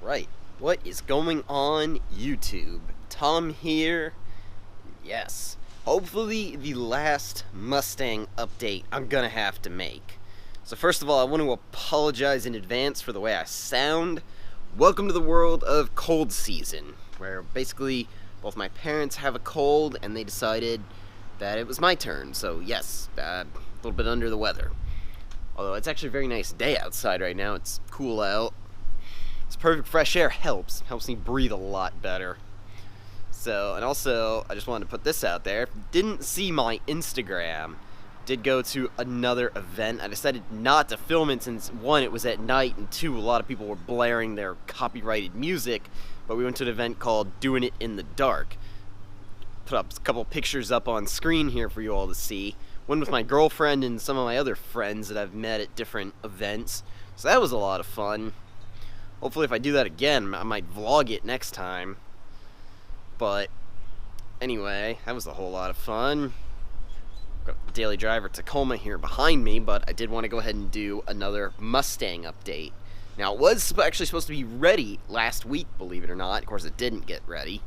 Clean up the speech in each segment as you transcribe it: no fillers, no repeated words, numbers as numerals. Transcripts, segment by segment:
Right. What is going on, YouTube? Tom here. Yes. Hopefully the last Mustang update I'm gonna have to make. So first of all, I want to apologize in advance for the way I sound. Welcome to the world of cold season, where basically both my parents have a cold and they decided that it was my turn. So yes, a little bit under the weather. Although it's actually a very nice day outside right now. It's cool out. It's perfect. Fresh air helps me breathe a lot better. So, and also, I just wanted to put this out there. If you didn't see my Instagram, did go to another event. I decided not to film it since, one, it was at night, and two, a lot of people were blaring their copyrighted music, but we went to an event called Doing It in the Dark. Put up a couple pictures up on screen here for you all to see. One with my girlfriend and some of my other friends that I've met at different events. So that was a lot of fun. Hopefully if I do that again, I might vlog it next time. But anyway, that was a whole lot of fun. Got the Daily Driver Tacoma here behind me, but I did want to go ahead and do another Mustang update. Now, it was actually supposed to be ready last week, believe it or not. Of course, it didn't get ready.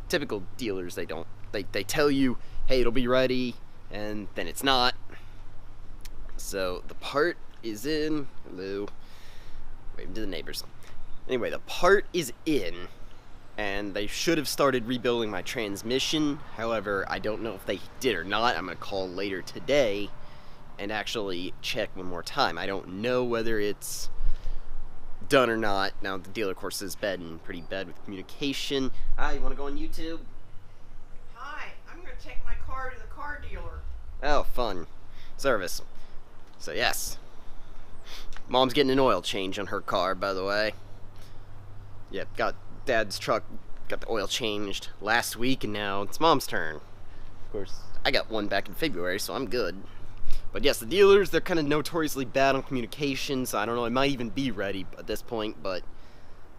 Typical dealers, they tell you, hey, it'll be ready, and then it's not. So the part is in. Hello. Waving to the neighbors. Anyway, the part is in, and they should have started rebuilding my transmission. However, I don't know if they did or not. I'm going to call later today and actually check one more time. I don't know whether it's done or not. Now, the dealer, of course, is pretty bad with communication. Hi, you want to go on YouTube? Hi, I'm going to take my car to the car dealer. Oh, fun. Service. So, yes. Mom's getting an oil change on her car, by the way. Yeah, got Dad's truck, got the oil changed last week, and now it's Mom's turn. Of course, I got one back in February, so I'm good. But yes, the dealers, they're kind of notoriously bad on communication, so I don't know, it might even be ready at this point, but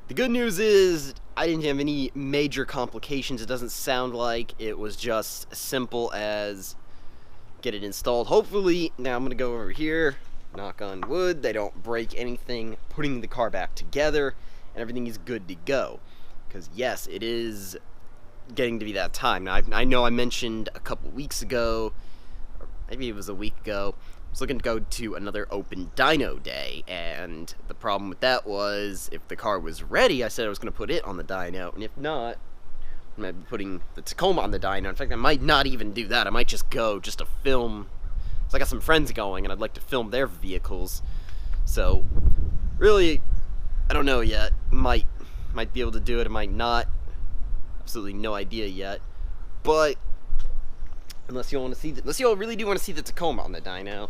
the good news is I didn't have any major complications. It doesn't sound like it was just as simple as get it installed. Hopefully, now I'm going to go over here, knock on wood, they don't break anything, putting the car back together, and everything is good to go. Because yes, it is getting to be that time. Now, I know I mentioned a couple weeks ago, or maybe it was a week ago, I was looking to go to another open dyno day, and the problem with that was, if the car was ready, I said I was going to put it on the dyno, and if not, I might be putting the Tacoma on the dyno. In fact, I might not even do that. I might just go just to film. So I got some friends going, and I'd like to film their vehicles. So, really, I don't know yet. Might be able to do it, I might not. Absolutely no idea yet. But unless you all really do want to see the Tacoma on the dyno.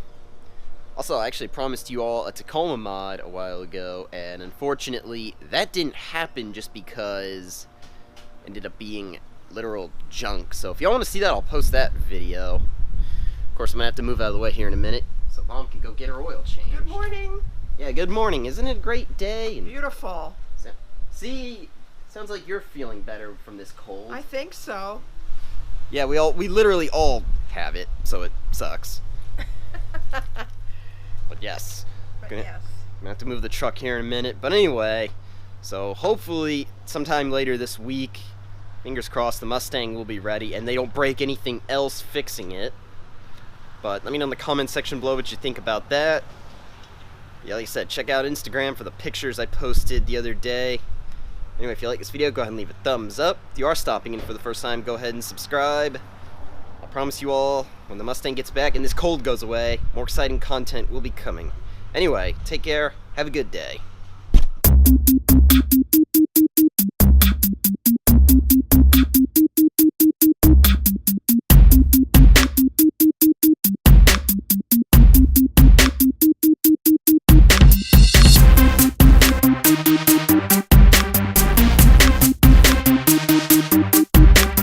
Also, I actually promised you all a Tacoma mod a while ago, and unfortunately that didn't happen just because it ended up being literal junk. So if y'all want to see that, I'll post that video. Of course, I'm gonna have to move out of the way here in a minute so Mom can go get her oil changed. Good morning. Yeah, good morning. Isn't it a great day? And Beautiful. see, sounds like you're feeling better from this cold. I think so. Yeah, we literally all have it, so it sucks. But yes. But Gonna yes. have to move the truck here in a minute. But anyway, so hopefully sometime later this week, fingers crossed, the Mustang will be ready and they don't break anything else fixing it. But let me know in the comment section below what you think about that. Yeah, like I said, check out Instagram for the pictures I posted the other day. Anyway, if you like this video, go ahead and leave a thumbs up. If you are stopping in for the first time, go ahead and subscribe. I promise you all, when the Mustang gets back and this cold goes away, more exciting content will be coming. Anyway, take care, have a good day.